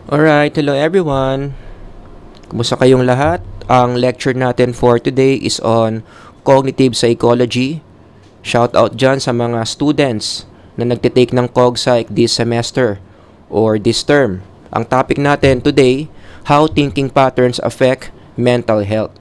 Alright, hello everyone. Kumusta kayong lahat? Ang lecture natin for today is on cognitive psychology. Shout out dyan sa mga students na nagtitake ng CogPsych this semester or this term. Ang topic natin today, how thinking patterns affect mental health.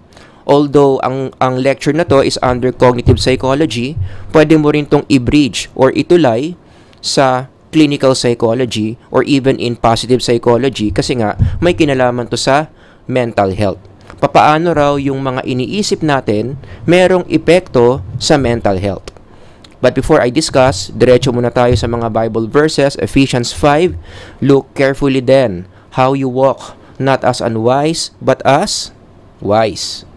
Although ang lecture na to is under cognitive psychology, pwede mo rin tong i-bridge or itulay sa clinical psychology or even in positive psychology kasi nga may kinalaman to sa mental health. Papaano raw yung mga iniisip natin merong epekto sa mental health. But before I discuss, diretso muna tayo sa mga Bible verses. Ephesians 5, look carefully then how you walk, not as unwise, but as wise,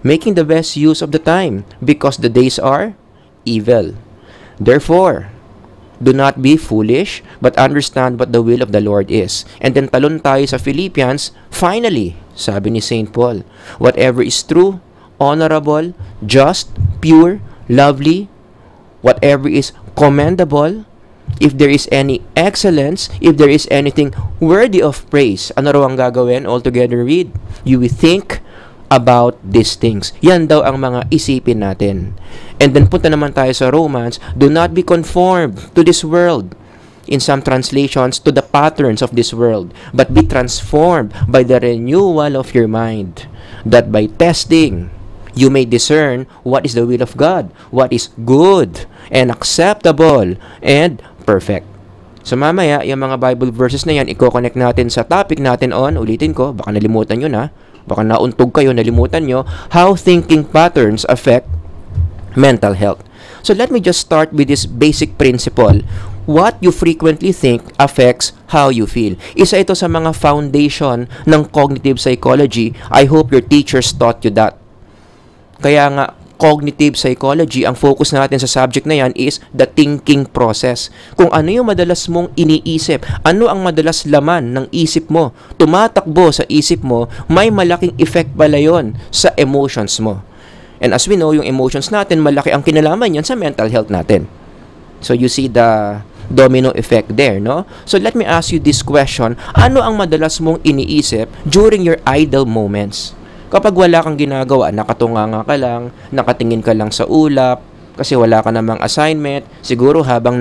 making the best use of the time, because the days are evil. Therefore, do not be foolish, but understand what the will of the Lord is. And then talon tayo sa Philippians, finally, sabi ni St. Paul, whatever is true, honorable, just, pure, lovely, whatever is commendable, if there is any excellence, if there is anything worthy of praise, ano raw ang gagawin? All together read, you will think about these things. Yan daw ang mga isipin natin. And then punta naman tayo sa Romans, do not be conformed to this world. In some translations, to the patterns of this world, but be transformed by the renewal of your mind, that by testing, you may discern what is the will of God, what is good and acceptable and perfect. So mamaya, yung mga Bible verses na yan, i-connect natin sa topic natin on, ulitin ko, baka nalimutan nyo na, baka nauntog kayo, nalimutan nyo, how thinking patterns affect mental health. So let me just start with this basic principle. What you frequently think affects how you feel. Isa ito sa mga foundation ng cognitive psychology. I hope your teachers taught you that. Kaya nga, cognitive psychology, ang focus natin sa subject na yan is the thinking process. Kung ano yung madalas mong iniisip, ano ang madalas laman ng isip mo, tumatakbo sa isip mo, may malaking effect pala yun sa emotions mo. And as we know, yung emotions natin, malaki ang kinalaman yan sa mental health natin. So you see the domino effect there, no? So let me ask you this question, ano ang madalas mong iniisip during your idle moments? Kapag wala kang ginagawa, nakatunganga ka lang, nakatingin ka lang sa ulap, kasi wala ka namang assignment, siguro habang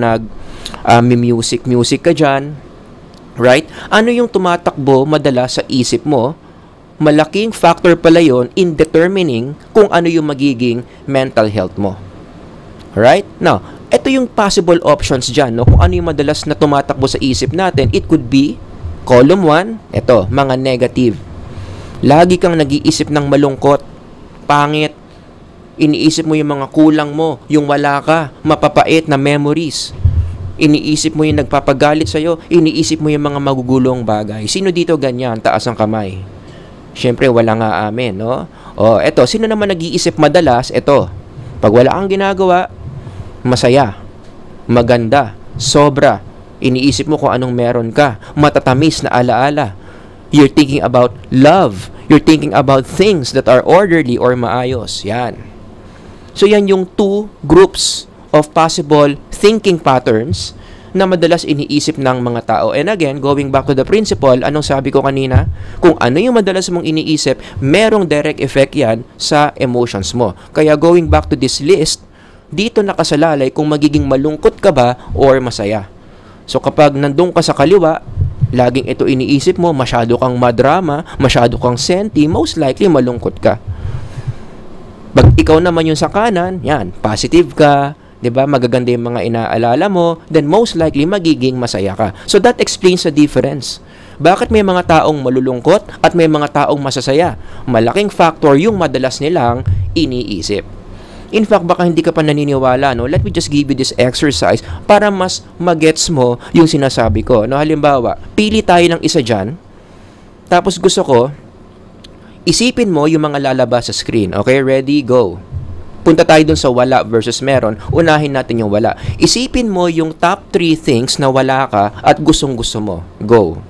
music ka dyan, right? Ano yung tumatakbo madalas sa isip mo? Malaking factor pala yon in determining kung ano yung magiging mental health mo. Right? Now, ito yung possible options dyan, no? Kung ano yung madalas na tumatakbo sa isip natin, it could be, column 1, ito, mga negative. Lagi kang nag-iisip ng malungkot, pangit, iniisip mo yung mga kulang mo, yung wala ka, mapapait na memories. Iniisip mo yung nagpapagalit sa'yo, iniisip mo yung mga magugulong bagay. Sino dito ganyan? Taas ang kamay. Siyempre, wala nga amin, no? O, eto, sino naman nag-iisip madalas? Eto, pag wala kang ginagawa, masaya, maganda, sobra. Iniisip mo kung anong meron ka, matatamis na alaala. You're thinking about love. You're thinking about things that are orderly or maayos. Yan. So yan yung two groups of possible thinking patterns na madalas iniisip ng mga tao. And again, going back to the principle, anong sabi ko kanina? Kung ano yung madalas mong iniisip, merong direct effect yan sa emotions mo. Kaya going back to this list, dito nakasalalay kung magiging malungkot ka ba or masaya. So kapag nandun ka sa kaliwa, laging ito iniisip mo, masyado kang madrama, masyado kang senti, most likely malungkot ka. Pag ikaw naman yung sa kanan, yan, positive ka, 'di ba? Magaganda yung mga inaalala mo, then most likely magiging masaya ka. So that explains the difference. Bakit may mga taong malulungkot at may mga taong masasaya? Malaking factor yung madalas nilang iniisip. In fact, baka hindi ka pa naniniwala, no? Let me just give you this exercise para mas magets mo yung sinasabi ko. No? Halimbawa, pili tayo ng isa dyan, tapos gusto ko, isipin mo yung mga lalabas sa screen. Okay, ready? Go. Punta tayo dun sa wala versus meron. Unahin natin yung wala. Isipin mo yung top 3 things na wala ka at gustong-gusto mo. Go.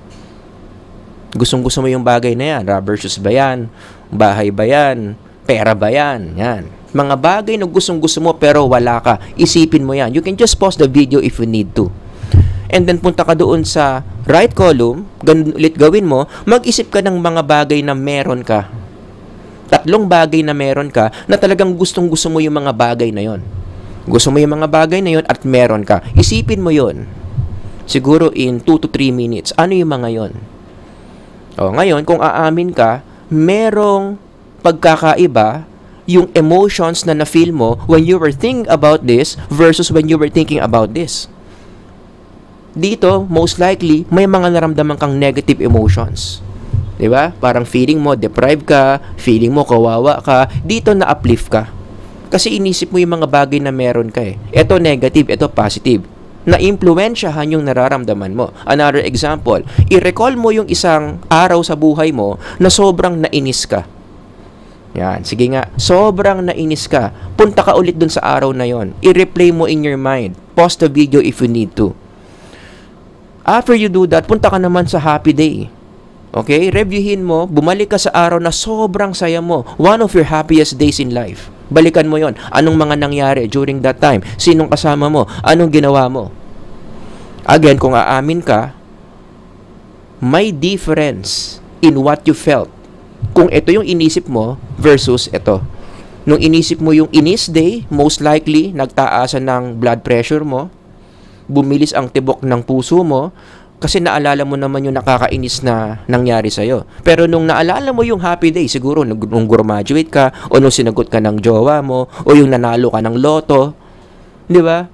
Gustong-gusto mo yung bagay na yan. Rubber shoes ba yan? Bahay ba yan? Pera ba yan? Yan. Mga bagay na gustong-gusto mo pero wala ka. Isipin mo yan. You can just pause the video if you need to. and then punta ka doon sa right column, ganun ulit gawin mo, mag-isip ka ng mga bagay na meron ka. 3 bagay na meron ka na talagang gustong-gusto mo yung mga bagay na yon. Gusto mo yung mga bagay na yon at meron ka. Isipin mo yon. Siguro in 2 to 3 minutes. Ano yung mga yon? Ngayon, kung aamin ka, merong pagkakaiba yung emotions na na-feel mo when you were thinking about this versus when you were thinking about this. Dito, most likely, may mga naramdaman kang negative emotions. Diba? Parang feeling mo deprived ka, feeling mo kawawa ka, dito na-uplift ka. Kasi inisip mo yung mga bagay na meron ka eh. Ito negative, ito positive. Na-impluensyahan yung nararamdaman mo. Another example, i-recall mo yung isang araw sa buhay mo na sobrang nainis ka. Yan, sige nga, sobrang nainis ka. Punta ka ulit dun sa araw na yon. I-replay mo in your mind. Pause the video if you need to. After you do that, punta ka naman sa happy day. Okay? Reviewin mo, bumalik ka sa araw na sobrang saya mo. One of your happiest days in life. Balikan mo yon. Anong mga nangyari during that time? Sinong kasama mo? Anong ginawa mo? Again, kung aamin ka, may difference in what you felt. Kung ito yung inisip mo versus ito. Nung inisip mo yung inis day, most likely, nagtaasan ng blood pressure mo, bumilis ang tibok ng puso mo, kasi naalala mo naman yung nakakainis na nangyari sa'yo. Pero nung naalala mo yung happy day, siguro nung graduate ka, o nung sinagot ka ng jowa mo, o yung nanalo ka ng loto, di ba?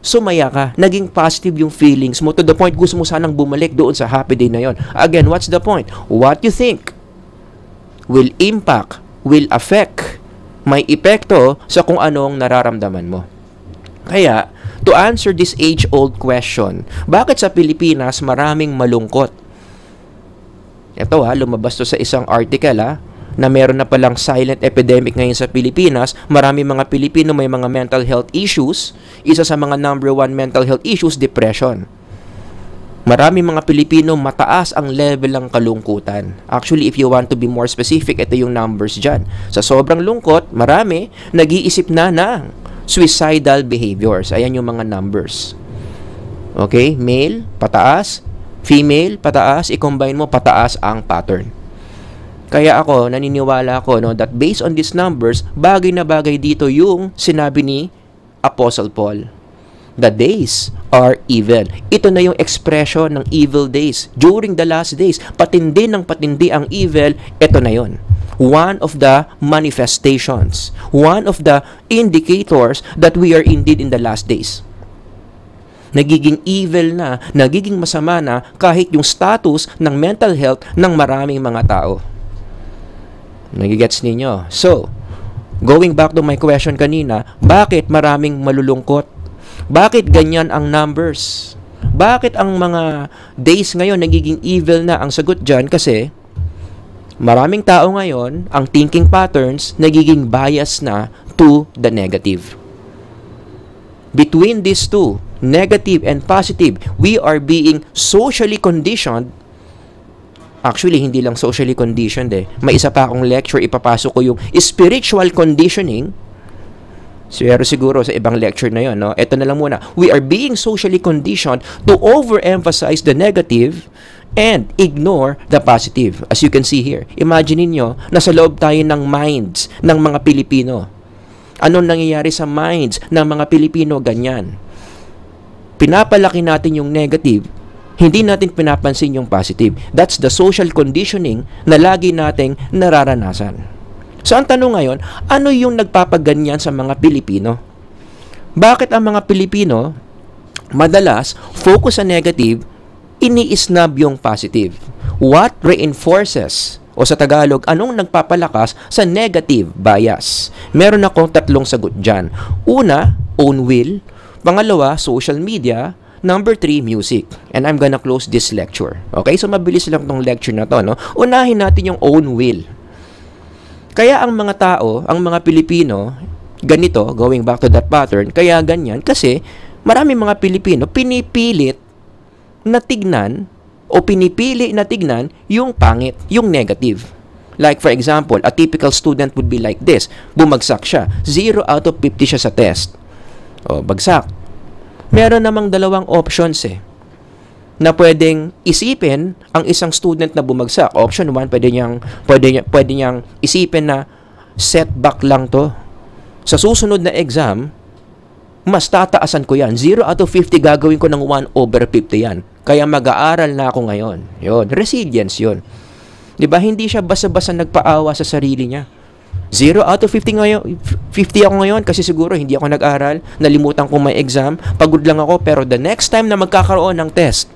Sumaya ka. Naging positive yung feelings mo to the point gusto mo sanang bumalik doon sa happy day na yon. Again, what's the point? What you think will impact, will affect, may epekto sa kung anong nararamdaman mo. Kaya, to answer this age-old question, bakit sa Pilipinas maraming malungkot? Ito lumabas to sa isang article na meron na palang silent epidemic ngayon sa Pilipinas. Maraming mga Pilipino may mga mental health issues. Isa sa mga number 1 mental health issues, depression. Maraming mga Pilipino mataas ang level ng kalungkutan. Actually, if you want to be more specific, ito yung numbers dyan. Sa sobrang lungkot, marami nag-iisip na ng suicidal behaviors. Ayan yung mga numbers. Okay? Male, pataas. Female, pataas. I-combine mo, pataas ang pattern. Kaya ako, naniniwala ako that based on these numbers, bagay na bagay dito yung sinabi ni Apostle Paul. The days are evil. Ito na yung expression ng evil days. During the last days, patindi ng patindi ang evil, ito na yon. One of the manifestations, one of the indicators that we are indeed in the last days. Nagiging evil na, nagiging masama na kahit yung status ng mental health ng maraming mga tao. Nagigets ninyo? So, going back to my question kanina, bakit maraming malulungkot? Bakit ganyan ang numbers? Bakit ang mga days ngayon nagiging evil na? Ang sagot dyan kasi maraming tao ngayon, ang thinking patterns nagiging bias na to the negative. Between these two, negative and positive, we are being socially conditioned. Actually, hindi lang socially conditioned May isa pa akong lecture, ipapasok ko yung spiritual conditioning. Pero siguro sa ibang lecture na yon, Ito na lang muna. We are being socially conditioned to overemphasize the negative and ignore the positive. As you can see here, imagine niyo, nasa loob tayo ng minds ng mga Pilipino. Anong nangyayari sa minds ng mga Pilipino? Ganyan. Pinapalaki natin yung negative, hindi natin pinapansin yung positive. That's the social conditioning na lagi nating nararanasan. So, ang tanong ngayon, ano yung nagpapaganyan sa mga Pilipino? Bakit ang mga Pilipino madalas focus sa negative, ini-snub yung positive? What reinforces, o sa Tagalog, anong nagpapalakas sa negative bias? Meron akong 3 sagot dyan. Una, own will. Pangalawa, social media. Number 3, music. And I'm gonna close this lecture. Okay? So, mabilis lang tong lecture na to, Unahin natin yung own will. Kaya ang mga tao, ang mga Pilipino, ganito, going back to that pattern, kaya ganyan, kasi maraming mga Pilipino pinipilit na tignan o pinipili na tignan yung pangit, yung negative. Like for example, a typical student would be like this. Bumagsak siya. 0 out of 50 siya sa test. O, bagsak. Meron namang 2 options na pwedeng isipin ang isang student na bumagsak. Option 1, pwede niyang isipin na setback lang to. Sa susunod na exam, mas tataasan ko yan. 0 out of 50 gagawin ko ng 1 over 50 yan. Kaya mag-aaral na ako ngayon. Yun, resilience yun. Diba? Hindi siya basta-basta nagpaawa sa sarili niya. 0 out of 50 ngayon, 50 ako ngayon kasi siguro hindi ako nag-aral, nalimutan ko may exam, pagod lang ako, pero the next time na magkakaroon ng test,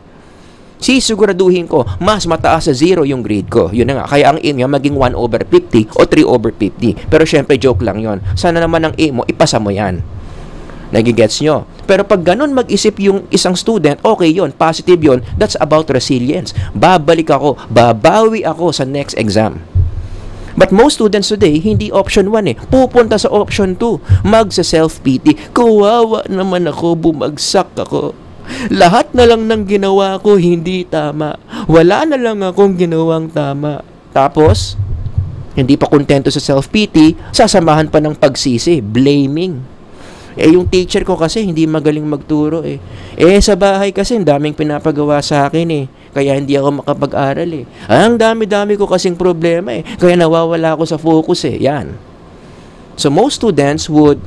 sisiguraduhin ko, mas mataas sa 0 yung grade ko. Yun na nga. Kaya ang aim niya maging 1 over 50 o 3 over 50. Pero syempre, joke lang yon. Sana naman ang aim mo, ipasa mo yan. Nagigets nyo? Pero pag ganun mag-isip yung isang student, okay yon, positive yon, that's about resilience. Babalik ako, babawi ako sa next exam. But most students today, hindi option 1 eh. Pupunta sa option 2. Magsa-self-pity. Kawawa naman ako, bumagsak ako. Lahat na lang ng ginawa ko hindi tama. Wala na lang akong ginawang tama. Tapos, hindi pa kontento sa self-pity, sasamahan pa ng pagsisi, blaming. Yung teacher ko kasi hindi magaling magturo eh. Sa bahay kasi ang daming pinapagawa sa akin eh. Kaya hindi ako makapag-aral eh. Ang dami-dami ko kasing problema eh. Kaya nawawala ako sa focus eh. Yan. So most students would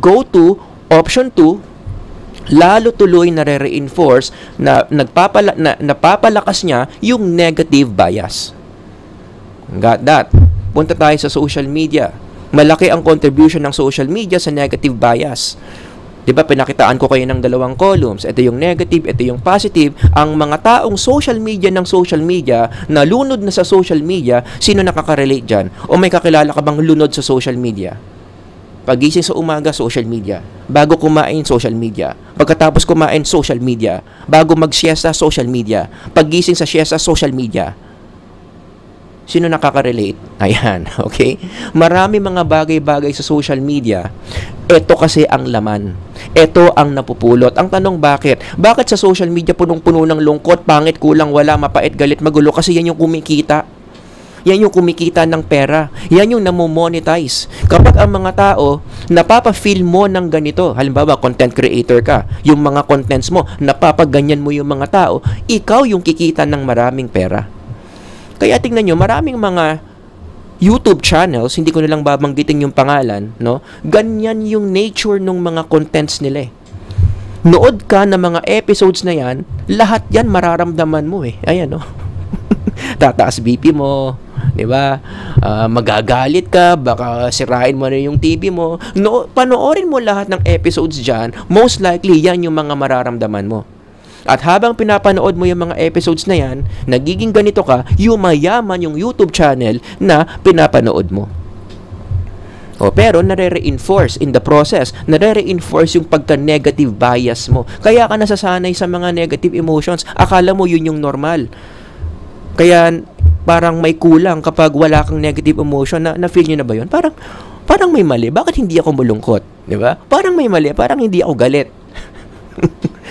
go to option 2, lalo tuloy na re-reinforce na napapalakas niya yung negative bias. Got that? Punta tayo sa social media. Malaki ang contribution ng social media sa negative bias. Diba, pinakitaan ko kayo ng 2 columns. Ito yung negative, ito yung positive. Ang mga taong social media na lunod na sa social media, sino nakaka-relate dyan? O may kakilala ka bang lunod sa social media? Pagising sa umaga, social media. Bago kumain, social media. Pagkatapos kumain, social media. Bago mag-siesta, social media. Paggising sa siesta, social media. Sino nakaka-relate? Ayan, okay? Marami mga bagay-bagay sa social media. Ito kasi ang laman. Ito ang napupulot. Ang tanong, bakit? Bakit sa social media punong-puno ng lungkot, pangit, kulang, wala, mapait, galit, magulo? Kasi yan yung kumikita. Yan yung kumikita ng pera. Yan yung namomonetize. Kapag ang mga tao, napapa-feel mo ng ganito, halimbawa, content creator ka, yung mga contents mo, napapaganyan mo yung mga tao, ikaw yung kikita ng maraming pera. Kaya tingnan nyo, maraming mga YouTube channels, hindi ko nilang babanggitin yung pangalan, no? Ganyan yung nature ng mga contents nila eh. Nood ka ng mga episodes na yan, lahat yan mararamdaman mo eh. Ayan, no? Tataas BP mo, di ba? Magagalit ka, baka sirain mo na yung TV mo. No, panoorin mo lahat ng episodes dyan, most likely yan yung mga mararamdaman mo. At habang pinapanood mo yung mga episodes na yan, nagiging ganito ka, yumayaman yung YouTube channel na pinapanood mo. Pero nare-reinforce in the process, nare-reinforce yung pagka-negative bias mo. Kaya ka nasasanay sa mga negative emotions. Akala mo yun yung normal. Kaya parang may kulang kapag wala kang negative emotion. Na-feel nyo na ba yun? Parang may mali. Bakit hindi ako malungkot? Diba? Parang may mali. Parang hindi ako galit.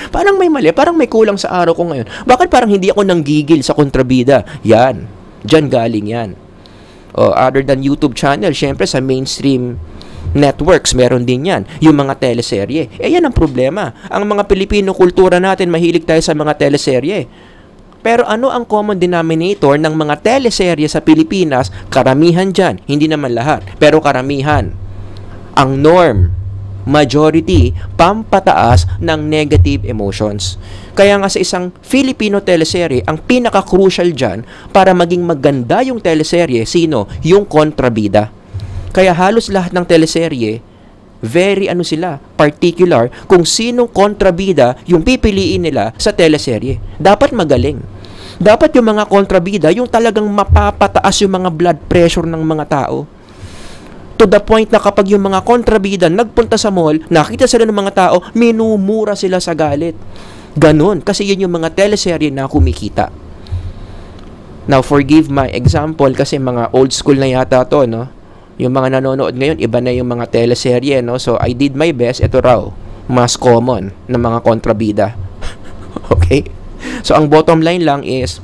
Parang may mali, parang may kulang sa araw ko ngayon. Bakit parang hindi ako nanggigil sa kontrabida? Yan. Diyan galing yan. Other than YouTube channel, syempre sa mainstream networks, meron din yan. Yung mga teleserye. Yan ang problema. Ang mga Pilipino kultura natin, mahilig tayo sa mga teleserye. Pero ano ang common denominator ng mga teleserye sa Pilipinas? Karamihan dyan. Hindi naman lahat. Pero karamihan. Ang norm, majority, pampataas ng negative emotions. Kaya nga sa isang Filipino teleserye, ang pinaka-crucial dyan para maging maganda yung teleserye, sino? Yung kontrabida. Kaya halos lahat ng teleserye, very particular kung sinong kontrabida yung pipiliin nila sa teleserye. Dapat magaling. Dapat yung mga kontrabida, yung talagang mapapataas yung mga blood pressure ng mga tao. To the point na kapag yung mga kontrabida nagpunta sa mall, nakita sila ng mga tao, minumura sila sa galit. Ganon, kasi yun yung mga teleserye na kumikita. Now, forgive my example kasi mga old school na yata to, no? Yung mga nanonood ngayon, iba na yung mga teleserye, no? So, I did my best. Ito raw, mas common na mga kontrabida. Okay? So, ang bottom line lang is,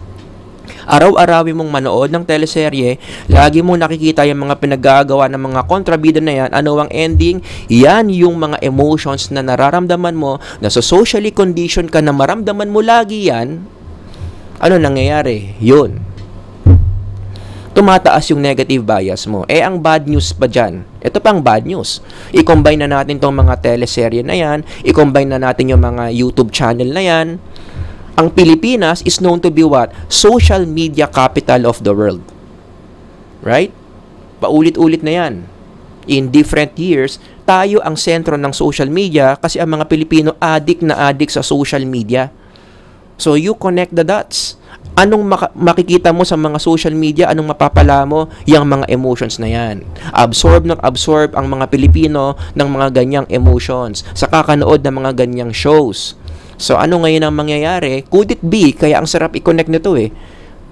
Araw-arawin mong manood ng teleserye, lagi mong nakikita yung mga pinaggagawa ng mga kontrabida na yan. Ano ang ending? Yan yung mga emotions na nararamdaman mo, na so socially conditioned ka na maramdaman mo lagi yan. Ano nangyayari? Yun. Tumataas yung negative bias mo. Ang bad news pa dyan. Ito pang bad news. I-combine na natin tong mga teleserye na yan. I-combine na natin yung mga YouTube channel na yan. Ang Pilipinas is known to be what? Social media capital of the world. Right? Paulit-ulit na yan. In different years, tayo ang sentro ng social media kasi ang mga Pilipino addict sa social media. So, you connect the dots. Anong makikita mo sa mga social media? Anong mapapala mo? Yang mga emotions na yan. Absorb ang mga Pilipino ng mga ganyang emotions sa kakanood ng mga ganyang shows. So, ano ngayon ang mangyayari? Could it be? Kaya ang sarap i-connect nito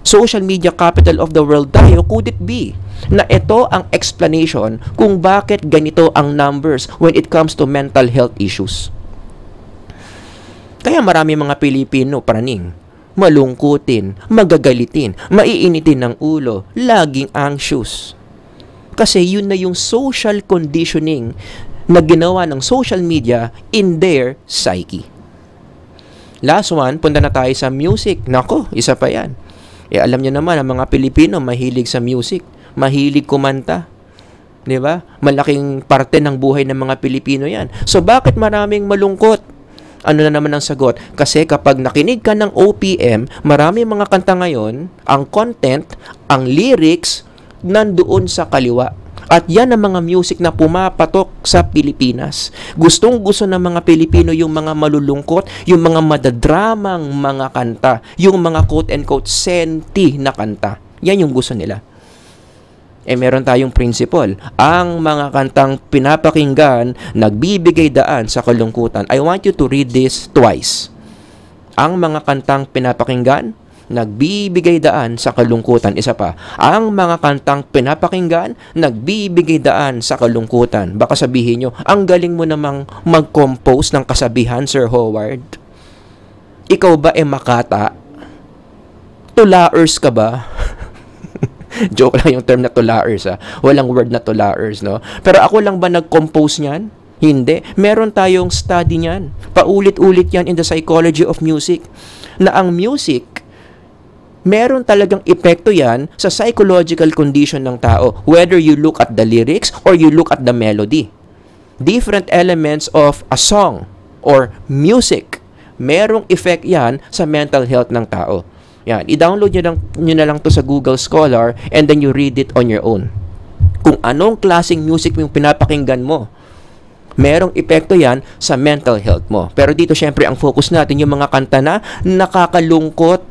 Social media capital of the world tayo, could it be? Na ito ang explanation kung bakit ganito ang numbers when it comes to mental health issues. Kaya marami mga Pilipino, praning, malungkutin, magagalitin, maiinitin ng ulo, laging anxious. Kasi yun na yung social conditioning na ginawa ng social media in their psyche. Last one, punta na tayo sa music. Nako, isa pa yan. Alam nyo naman, ang mga Pilipino mahilig sa music. Mahilig kumanta. Diba? Malaking parte ng buhay ng mga Pilipino yan. So, bakit maraming malungkot? Ano na naman ang sagot? Kasi kapag nakinig ka ng OPM, maraming mga kanta ngayon, ang content, ang lyrics, nandoon sa kaliwa. At yan ang mga music na pumapatok sa Pilipinas. Gustong-gusto ng mga Pilipino yung mga malulungkot, yung mga madadramang mga kanta, yung mga quote-unquote senti na kanta. Yan yung gusto nila. Meron tayong principle. Ang mga kantang pinapakinggan, nagbibigay daan sa kalungkutan. I want you to read this twice. Ang mga kantang pinapakinggan, nagbibigay daan sa kalungkutan. Isa pa, ang mga kantang pinapakinggan, nagbibigay daan sa kalungkutan. Baka sabihin nyo, ang galing mo namang mag-compose ng kasabihan, Sir Howard. Ikaw ba makata? Tulaers ka ba? Joke lang yung term na tulaers, Walang word na tulaers, no? Pero ako lang ba nag-compose niyan? Hindi. Meron tayong study niyan. Paulit-ulit yan in the psychology of music. Na ang music, meron talagang epekto yan sa psychological condition ng tao. Whether you look at the lyrics or you look at the melody. Different elements of a song or music, merong effect yan sa mental health ng tao. Yan, i-download nyo na lang to sa Google Scholar and then you read it on your own. Kung anong klaseng music yung pinapakinggan mo, merong epekto yan sa mental health mo. Pero dito syempre ang focus natin yung mga kanta na nakakalungkot,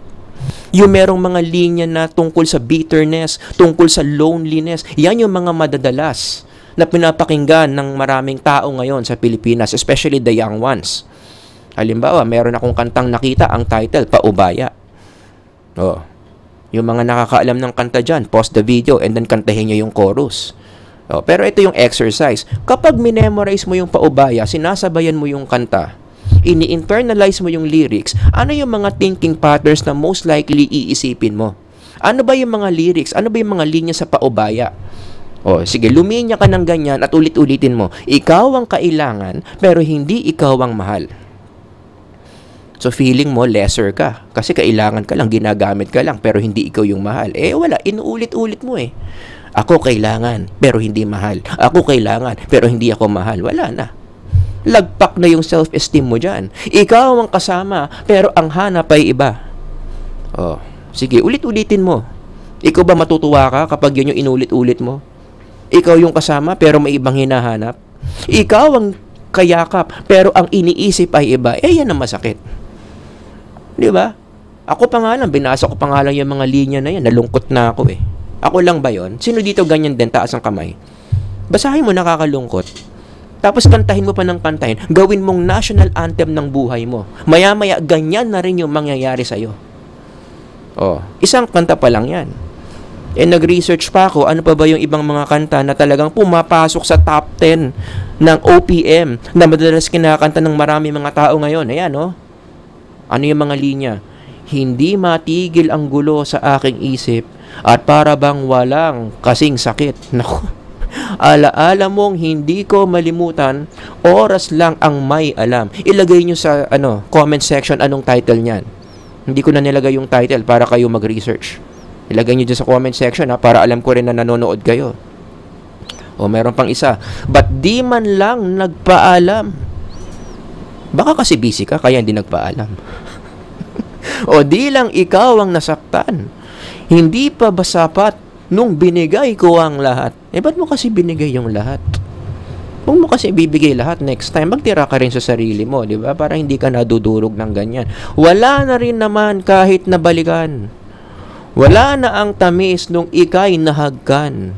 yung merong mga linya na tungkol sa bitterness, tungkol sa loneliness. Yan yung mga madadalas na pinapakinggan ng maraming tao ngayon sa Pilipinas, especially the young ones. Halimbawa, meron akong kantang nakita, ang title, Paubaya. Yung mga nakakaalam ng kanta dyan, pause the video and then kantahin nyo yung chorus. Pero ito yung exercise. Kapag minemorize mo yung Paubaya, sinasabayan mo yung kanta, ini-internalize mo yung lyrics, ano yung mga thinking patterns na most likely iisipin mo? Ano ba yung mga lyrics? Ano ba yung mga linya sa Paubaya? Sige, luminya ka ng ganyan at ulit-ulitin mo. Ikaw ang kailangan, pero hindi ikaw ang mahal. So, feeling mo, lesser ka. Kasi kailangan ka lang, ginagamit ka lang, pero hindi ikaw yung mahal. Wala, inuulit-ulit mo Ako kailangan, pero hindi mahal. Ako kailangan, pero hindi ako mahal. Wala na. Lagpak na yung self-esteem mo dyan. Ikaw ang kasama, pero ang hanap ay iba. Sige, ulit-ulitin mo. Ikaw ba matutuwa ka kapag yun yung inulit-ulit mo? Ikaw yung kasama, pero may ibang hinahanap. Ikaw ang kayakap, pero ang iniisip ay iba. Yan ang masakit. Di ba? Ako pa nga lang, binasa ko pa nga lang yung mga linya na yan. Nalungkot na ako Ako lang ba yon? Sino dito ganyan din, taas ang kamay? Basahin mo, nakakalungkot. Tapos kantahin mo pa ng kantahin, gawin mong national anthem ng buhay mo. Maya-maya, ganyan na rin yung mangyayari sa'yo. Isang kanta pa lang yan. Nag-research pa ako, ano pa ba yung ibang mga kanta na talagang pumapasok sa top 10 ng OPM na madalas kinakanta ng marami mga tao ngayon. Ayan, Ano yung mga linya? hindi matigil ang gulo sa aking isip at para bang walang kasing sakit. Naku, alaala mong hindi ko malimutan, oras lang ang may alam. Ilagay nyo sa comment section anong title niyan. Hindi ko na nilagay yung title para kayo mag-research. Ilagay nyo dyan sa comment section para alam ko rin na nanonood kayo. O meron pang isa, ba't di man lang nagpaalam? Baka kasi busy ka kaya hindi nagpaalam. O di lang ikaw ang nasaktan. Hindi pa ba sapat nung binigay ko ang lahat? Ba't mo kasi binigay yung lahat? Kung mo kasi bibigay lahat, next time, magtira ka rin sa sarili mo, di ba? Para hindi ka nadudurog ng ganyan. Wala na rin naman kahit nabalikan. Wala na ang tamis nung ika'y nahagkan.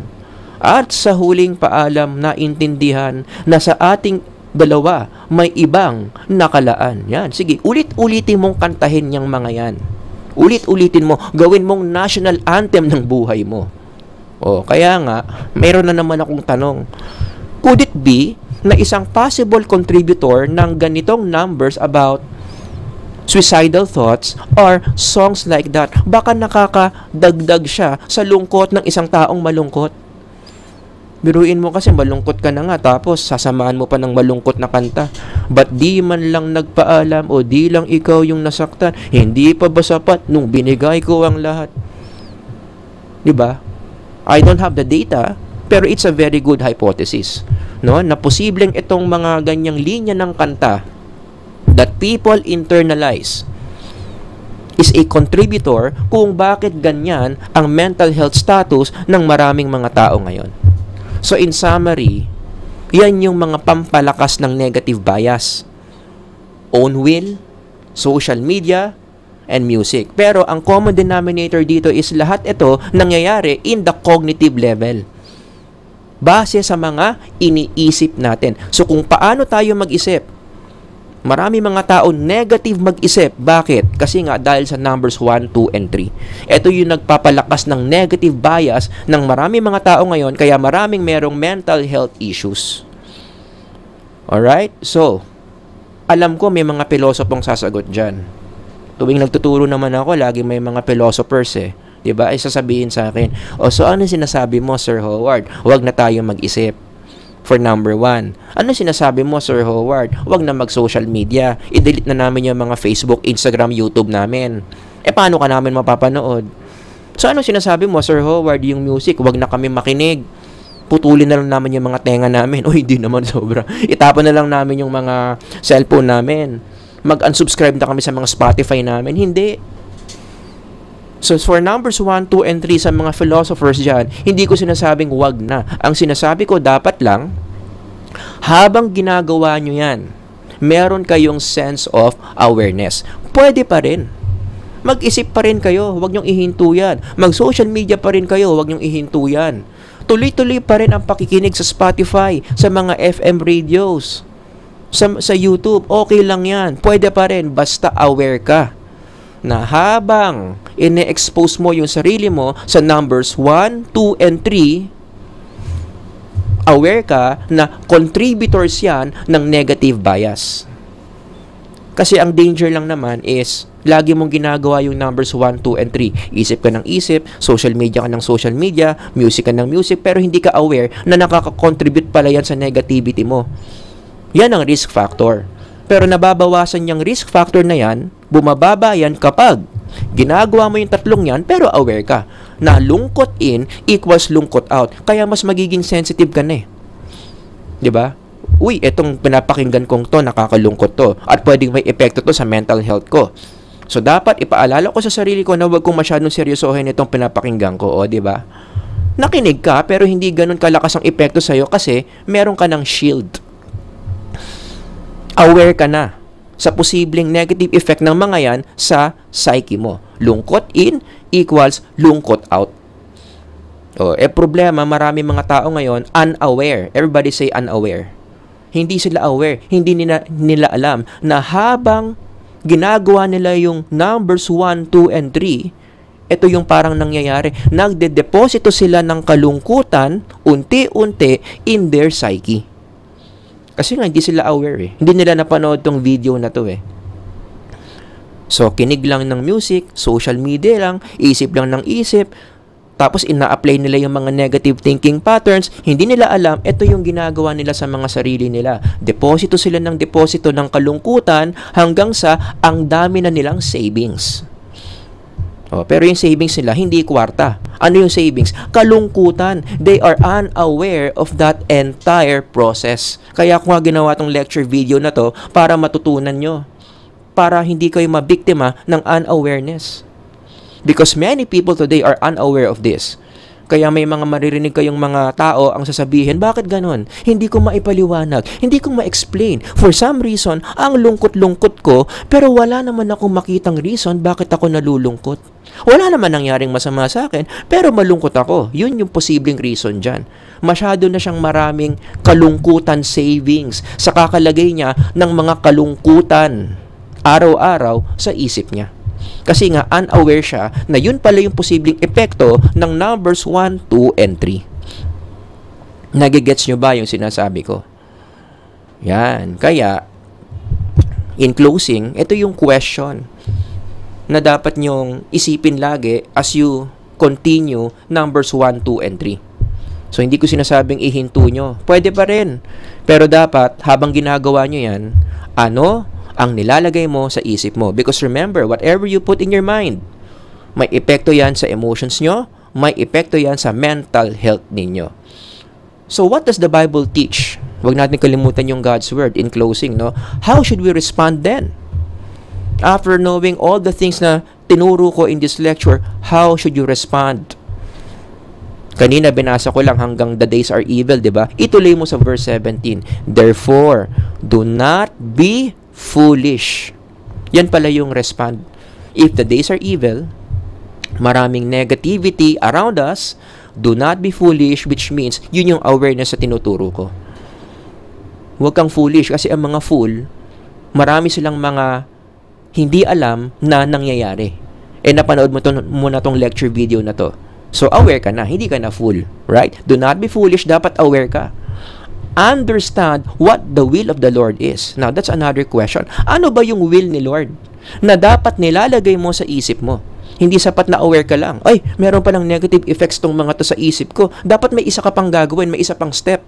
At sa huling paalam na intindihan na sa ating dalawa may ibang nakalaan. Yan, sige, ulit-ulitin mong kantahin yung mga yan. Ulit-ulitin mo, gawin mong national anthem ng buhay mo. O, kaya nga, mayroon na naman akong tanong. Could it be na isang possible contributor ng ganitong numbers about suicidal thoughts or songs like that, baka nakakadagdag siya sa lungkot ng isang taong malungkot? Biruin mo kasi malungkot ka na nga tapos sasamaan mo pa ng malungkot na kanta. Ba't di man lang nagpaalam o di lang ikaw yung nasaktan? Hindi pa ba sapat nung binigay ko ang lahat? Diba? I don't have the data, pero it's a very good hypothesis, no? Na posibleng itong mga ganyang linya ng kanta that people internalize is a contributor kung bakit ganyan ang mental health status ng maraming mga tao ngayon. So in summary, yan yung mga pampalakas ng negative bias. Own will, social media, and music. Pero ang common denominator dito is lahat ito nangyayari in the cognitive level. Base sa mga iniisip natin. So kung paano tayo mag-isip, marami mga tao negative mag-isip. Bakit? Kasi nga dahil sa numbers 1, 2, and 3. Ito yung nagpapalakas ng negative bias ng marami mga tao ngayon, kaya maraming merong mental health issues. Alright? So, alam ko may mga pilosopong sasagot dyan. Tuwing nagtuturo naman ako, lagi may mga philosophers Diba? Ay sasabihin sa akin, so ano sinasabi mo, Sir Howard? Huwag na tayo mag-isip. For number 1. Ano sinasabi mo, Sir Howard? Huwag na mag-social media. I-delete na namin yung mga Facebook, Instagram, YouTube namin. Paano ka namin mapapanood? So ano sinasabi mo, Sir Howard? Yung music, huwag na kami makinig. Putulin na lang namin yung mga tenga namin. Hindi naman sobra. Itapon na lang namin yung mga cellphone namin. Mag-unsubscribe na kami sa mga Spotify namin. Hindi. So, for numbers 1, 2, and 3 sa mga philosophers dyan, hindi ko sinasabing wag na. Ang sinasabi ko, dapat lang, habang ginagawa nyo yan, meron kayong sense of awareness. Pwede pa rin. Mag-isip pa rin kayo, huwag nyong ihinto yan. Mag-social media pa rin kayo, huwag nyong ihinto yan. Tuloy-tuloy pa rin ang pakikinig sa Spotify, sa mga FM radios, sa YouTube, okay lang yan. Pwede pa rin, basta aware ka na habang ine-expose mo yung sarili mo sa numbers 1, 2, and 3, aware ka na contributors yan ng negative bias. Kasi ang danger lang naman is lagi mong ginagawa yung numbers 1, 2, and 3. Isip ka ng isip, social media ka ng social media, music ka ng music, pero hindi ka aware na nakaka-contribute pala yan sa negativity mo. Yan ang risk factor. Pero nababawasan yung risk factor na yan, bumababa yan kapag ginagawa mo yung tatlong yan, pero aware ka na lungkot in equals lungkot out. Kaya mas magiging sensitive ka na Diba? Uy, etong pinapakinggan kong to, nakakalungkot to. At pwedeng may epekto to sa mental health ko. So, dapat ipaalala ko sa sarili ko na huwag kong masyadong seryosohin itong pinapakinggan ko. Diba? Nakinig ka, pero hindi ganun kalakas ang epekto sa'yo kasi meron ka ng shield. Aware ka na sa posibleng negative effect ng mga yan sa psyche mo. Lungkot in equals lungkot out. Problema, marami mga tao ngayon unaware. Everybody say unaware. Hindi sila aware. Hindi nila alam na habang ginagawa nila yung numbers 1, 2, and 3, ito yung parang nangyayari. Nagde-deposito sila ng kalungkutan unti-unti in their psyche. Kasi nga, hindi sila aware Hindi nila napanood tong video na to So, kinig lang ng music, social media lang, isip lang ng isip, tapos ina-apply nila yung mga negative thinking patterns, hindi nila alam, ito yung ginagawa nila sa mga sarili nila. Deposito sila ng deposito ng kalungkutan hanggang sa ang dami na nilang savings. Pero yung savings nila, hindi kwarta. Ano yung savings? Kalungkutan. They are unaware of that entire process. Kaya ako nga ginawa tong lecture video na to para matutunan nyo. Para hindi kayo mabiktima ng unawareness. Because many people today are unaware of this. Kaya may mga maririnig kayong mga tao ang sasabihin, bakit ganon? Hindi ko maipaliwanag, hindi ko ma-explain. For some reason, ang lungkot-lungkot ko, pero wala naman akong makitang reason bakit ako nalulungkot. Wala naman nangyaring masama sa akin, pero malungkot ako. Yun yung posibleng reason dyan. Masyado na siyang maraming kalungkutan savings sa kakalagay niya ng mga kalungkutan araw-araw sa isip niya. Kasi nga, unaware siya na yun pala yung posibleng epekto ng numbers 1, 2, and 3. Nagigets nyo ba yung sinasabi ko? Yan. Kaya, in closing, ito yung question na dapat nyong isipin lagi as you continue numbers 1, 2, and 3. So, hindi ko sinasabing ihinto nyo. Pwede pa rin. Pero dapat, habang ginagawa nyo yan, ano ang nilalagay mo sa isip mo? Because remember, whatever you put in your mind, may epekto yan sa emotions nyo, may epekto yan sa mental health ninyo. So, what does the Bible teach? Huwag natin kalimutan yung God's Word in closing, no? How should we respond then? After knowing all the things na tinuro ko in this lecture, how should you respond? Kanina binasa ko lang hanggang the days are evil, di ba? Ituloy mo sa verse 17. Therefore, do not be foolish. Yan pala yung respond. If the days are evil, maraming negativity around us, do not be foolish, which means yun yung awareness sa tinuturo ko. Huwag kang foolish kasi ang mga fool, marami silang mga hindi alam na nangyayari. Napanood mo muna tong lecture video na to. So, aware ka na. Hindi ka na fool. Right? Do not be foolish. Dapat aware ka. Understand what the will of the Lord is. Now, that's another question. Ano ba yung will ni Lord na dapat nilalagay mo sa isip mo? Hindi sapat na aware ka lang. Ay, meron palang negative effects tong mga to sa isip ko. Dapat may isa ka pang gagawin, may isa pang step.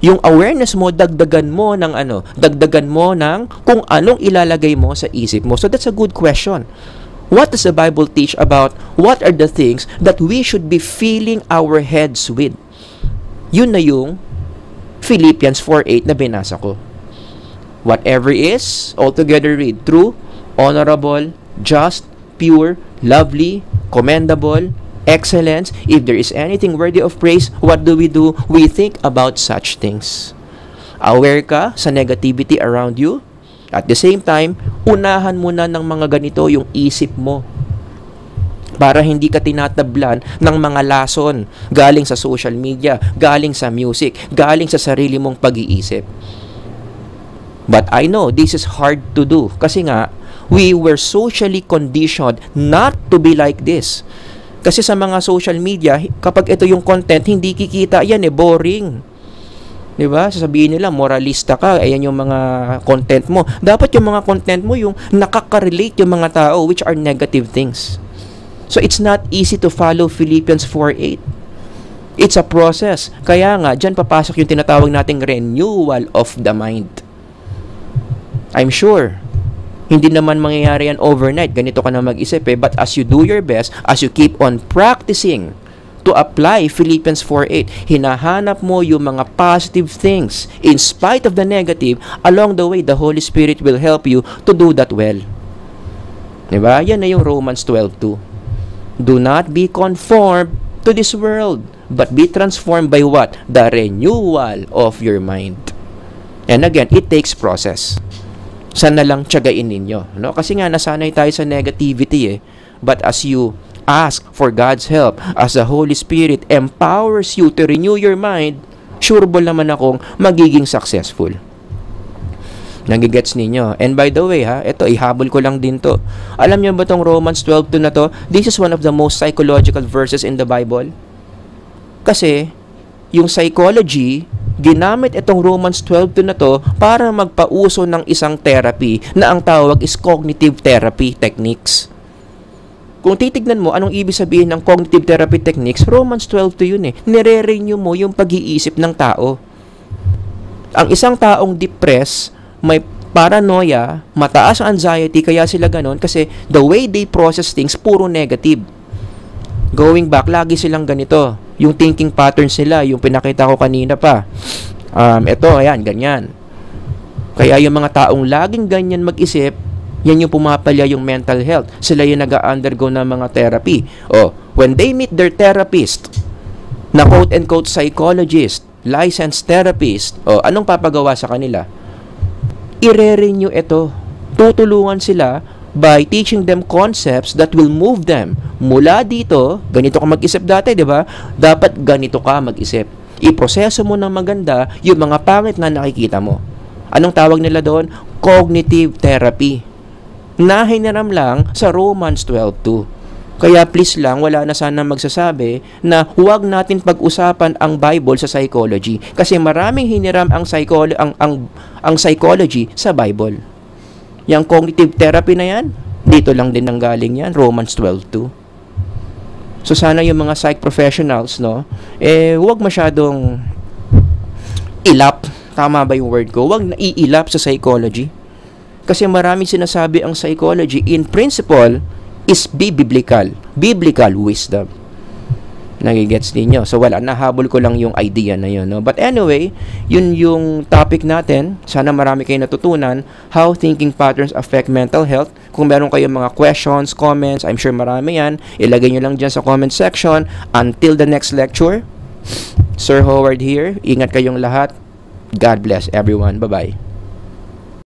Yung awareness mo, dagdagan mo ng kung anong ilalagay mo sa isip mo. So, that's a good question. What does the Bible teach about what are the things that we should be filling our heads with? Yun na yung Philippians 4:8 na binasa ko. Whatever is, altogether read, true, honorable, just, pure, lovely, commendable, excellence. If there is anything worthy of praise, what do? We think about such things. Aware ka sa negativity around you. At the same time, unahan muna ng mga ganito yung isip mo. Para hindi ka tinatablan ng mga lason galing sa social media, galing sa music, galing sa sarili mong pag-iisip. But I know this is hard to do kasi nga, we were socially conditioned not to be like this. Kasi sa mga social media, kapag ito yung content, hindi kikita yan boring. Diba? Sasabihin nila, moralista ka, ayan yung mga content mo. Dapat yung mga content mo, yung nakaka-relate yung mga tao, which are negative things. So, it's not easy to follow Philippians 4:8. It's a process. Kaya nga, dyan papasok yung tinatawag nating renewal of the mind. I'm sure, hindi naman mangyayari yan overnight. Ganito ka na mag-isip But as you do your best, as you keep on practicing to apply Philippians 4:8, hinahanap mo yung mga positive things. In spite of the negative, along the way, the Holy Spirit will help you to do that well. Diba? Yan na yung Romans 12:2. Do not be conformed to this world, but be transformed by what? The renewal of your mind. And again, it takes process. Sana lang tiyagain ninyo. No? Kasi nga, nasanay tayo sa negativity But as you ask for God's help, as the Holy Spirit empowers you to renew your mind, sureball naman akong magiging successful. Nagigets ninyo. And by the way, ito, ihabol ko lang din to. Alam niyo ba tong Romans 12:2 na to? This is one of the most psychological verses in the Bible. Kasi, yung psychology, ginamit itong Romans 12:2 na to para magpauso ng isang therapy na ang tawag is cognitive therapy techniques. Kung titignan mo, anong ibig sabihin ng cognitive therapy techniques? Romans 12:2 yun eh. Nire-renew mo yung pag-iisip ng tao. Ang isang taong depressed, may paranoia, mataas ang anxiety, kaya sila ganon kasi the way they process things, puro negative. Going back, lagi silang ganito. Yung thinking patterns nila, yung pinakita ko kanina pa. Ito, ayan, ganyan. Kaya yung mga taong laging ganyan mag-isip, yan yung pumapalya yung mental health. Sila yung nag-undergo ng mga therapy. When they meet their therapist, na quote-unquote psychologist, licensed therapist, anong papagawa sa kanila? I-renew ito. Tutulungan sila by teaching them concepts that will move them. Mula dito, ganito ka mag-isip dati, di ba? Dapat ganito ka mag-isip. Iproseso mo ng maganda yung mga pangit na nakikita mo. Anong tawag nila doon? Cognitive therapy. Na hiniram lang sa Romans 12:2. Kaya please lang, wala na sana magsasabi na huwag natin pag-usapan ang Bible sa psychology kasi maraming hiniram ang psychology sa Bible. Yang cognitive therapy na yan, dito lang din nanggaling yan, Romans 12:2. So sana yung mga psych professionals, no, huwag masyadong ilap, tama ba yung word ko? Huwag naiilap sa psychology. Kasi maraming sinasabi ang psychology in principle is biblical wisdom. Nagigets ninyo? So wala, nahabol ko lang yung idea na yun, no? But anyway, yun yung topic natin. Sana marami kayong natutunan how thinking patterns affect mental health. Kung meron kayong mga questions, comments, I'm sure marami yan, ilagay nyo lang dyan sa comment section. Until the next lecture, Sir Howard here. Ingat kayong lahat. God bless everyone. Bye-bye.